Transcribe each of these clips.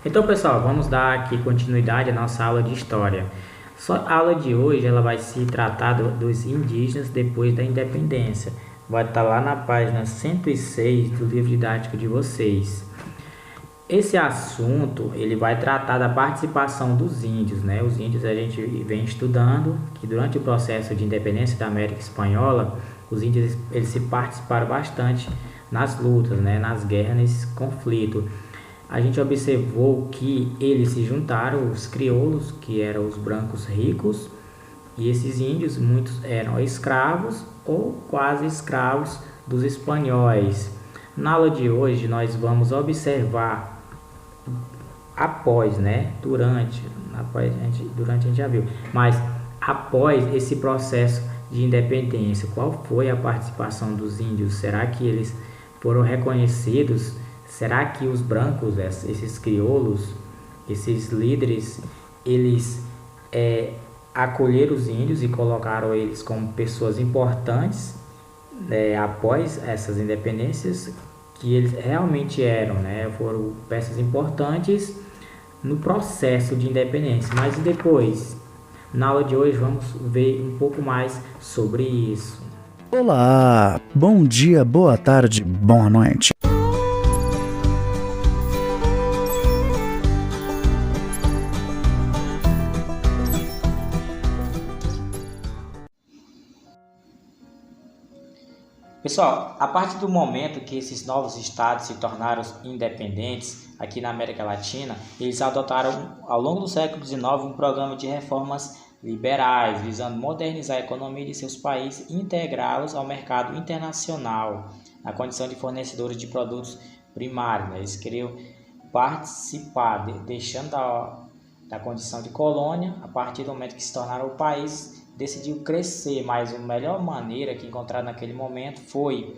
Então, pessoal, vamos dar aqui continuidade à nossa aula de história. A aula de hoje ela vai se tratar dos indígenas depois da independência. Vai estar lá na página 106 do livro didático de vocês. Esse assunto ele vai tratar da participação dos índios, né? Os índios a gente vem estudando que durante o processo de independência da América Espanhola, os índios eles se participaram bastante nas lutas, né? Nas guerras, nesse conflito. A gente observou que eles se juntaram, os crioulos, que eram os brancos ricos, e esses índios, muitos eram escravos ou quase escravos dos espanhóis. Na aula de hoje, nós vamos observar após, né? Durante a gente já viu, mas após esse processo de independência, qual foi a participação dos índios? Será que eles foram reconhecidos? Será que os brancos, esses crioulos, esses líderes, eles acolheram os índios e colocaram eles como pessoas importantes após essas independências, que eles realmente eram, né? Foram peças importantes no processo de independência. Mas e depois? Na aula de hoje vamos ver um pouco mais sobre isso. Olá, bom dia, boa tarde, boa noite. Pessoal, a partir do momento que esses novos estados se tornaram independentes aqui na América Latina, eles adotaram ao longo do século XIX um programa de reformas liberais, visando modernizar a economia de seus países e integrá-los ao mercado internacional, na condição de fornecedores de produtos primários. Eles queriam participar, deixando da condição de colônia, a partir do momento que se tornaram o país, decidiu crescer, mas a melhor maneira que encontraram naquele momento foi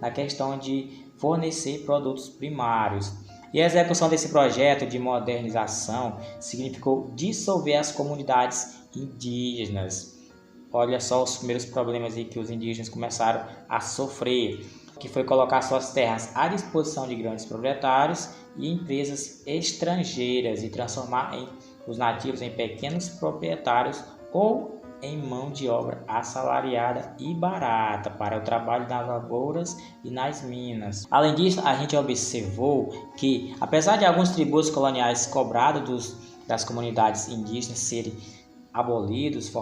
na questão de fornecer produtos primários. E a execução desse projeto de modernização significou dissolver as comunidades indígenas. Olha só os primeiros problemas aí que os indígenas começaram a sofrer, que foi colocar suas terras à disposição de grandes proprietários e empresas estrangeiras e transformar os nativos em pequenos proprietários ou em mão de obra assalariada e barata para o trabalho nas lavouras e nas minas. Além disso, a gente observou que, apesar de alguns tributos coloniais cobrados das comunidades indígenas serem abolidos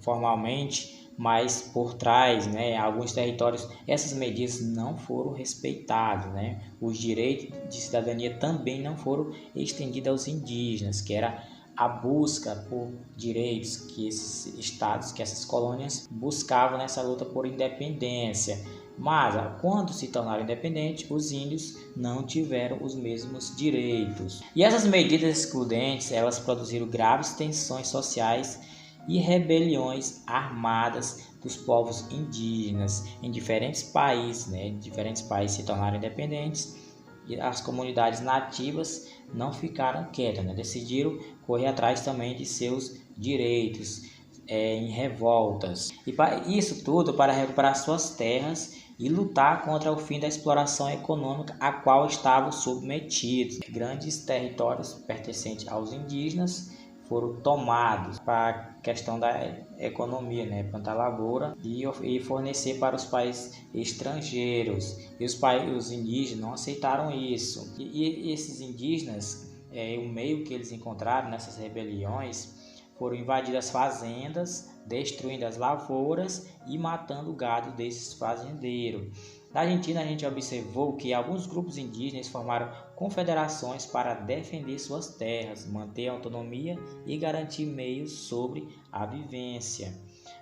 formalmente, mas por trás, né, alguns territórios, essas medidas não foram respeitadas, né? Os direitos de cidadania também não foram estendidos aos indígenas, que era a busca por direitos que esses estados, que essas colônias buscavam nessa luta por independência. Mas quando se tornaram independentes, os índios não tiveram os mesmos direitos. E essas medidas excludentes, elas produziram graves tensões sociais e rebeliões armadas dos povos indígenas em diferentes países, né? Diferentes países se tornaram independentes e as comunidades nativas não ficaram quietas, né? Decidiram correr atrás também de seus direitos em revoltas. E isso tudo para recuperar suas terras e lutar contra o fim da exploração econômica a qual estavam submetidos. Grandes territórios pertencentes aos indígenas foram tomados para a questão da economia, né? Plantar lavoura e fornecer para os países estrangeiros. E os indígenas não aceitaram isso. E esses indígenas, o meio que eles encontraram nessas rebeliões, foram invadir as fazendas, destruindo as lavouras e matando o gado desses fazendeiros. Na Argentina, a gente observou que alguns grupos indígenas formaram confederações para defender suas terras, manter a autonomia e garantir meios sobre a vivência.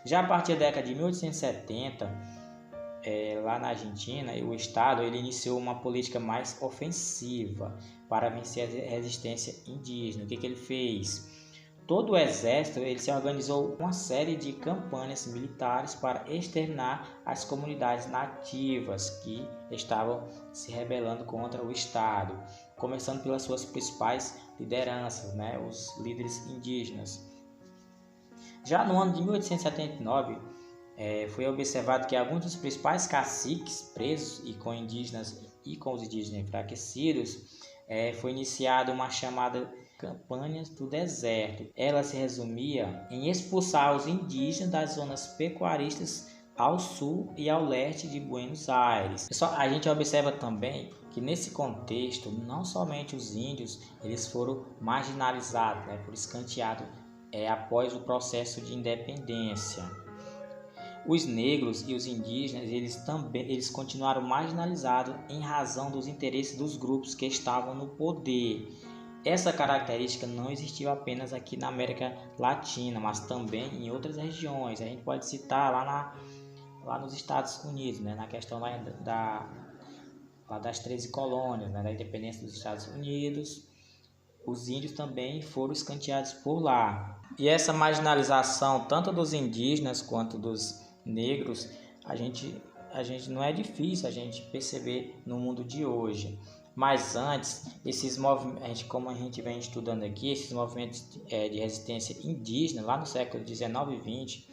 Já a partir da década de 1870, lá na Argentina, o Estado iniciou uma política mais ofensiva para vencer a resistência indígena. O que ele fez? Todo o exército ele se organizou uma série de campanhas militares para exterminar as comunidades nativas que estavam se rebelando contra o Estado, começando pelas suas principais lideranças, né, os líderes indígenas. Já no ano de 1879, foi observado que alguns dos principais caciques presos e com os indígenas enfraquecidos foi iniciada uma chamada Campanha do Deserto. Ela se resumia em expulsar os indígenas das zonas pecuaristas ao sul e ao leste de Buenos Aires. A gente observa também que nesse contexto não somente os índios eles foram marginalizados, foram escanteados após o processo de independência. Os negros e os indígenas eles continuaram marginalizados em razão dos interesses dos grupos que estavam no poder. Essa característica não existiu apenas aqui na América Latina, mas também em outras regiões. A gente pode citar lá nos Estados Unidos, na questão lá das 13 colônias, da independência dos Estados Unidos. Os índios também foram escanteados por lá. E essa marginalização, tanto dos indígenas quanto dos negros, a gente não é difícil a gente perceber no mundo de hoje. Mas antes, esses movimentos, como a gente vem estudando aqui, esses movimentos de resistência indígena, lá no século XIX e XX,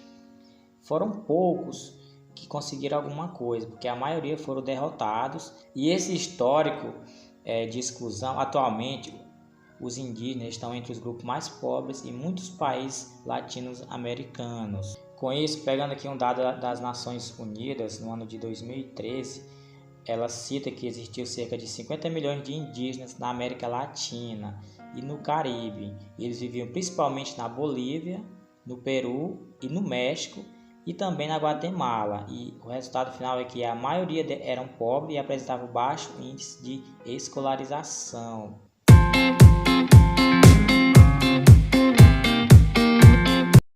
foram poucos que conseguiram alguma coisa, porque a maioria foram derrotados. E esse histórico de exclusão, atualmente, os indígenas estão entre os grupos mais pobres em muitos países latino-americanos. Com isso, pegando aqui um dado das Nações Unidas, no ano de 2013, ela cita que existiu cerca de 50 milhões de indígenas na América Latina e no Caribe. Eles viviam principalmente na Bolívia, no Peru e no México e também na Guatemala. E o resultado final é que a maioria eram pobres e apresentavam baixo índice de escolarização.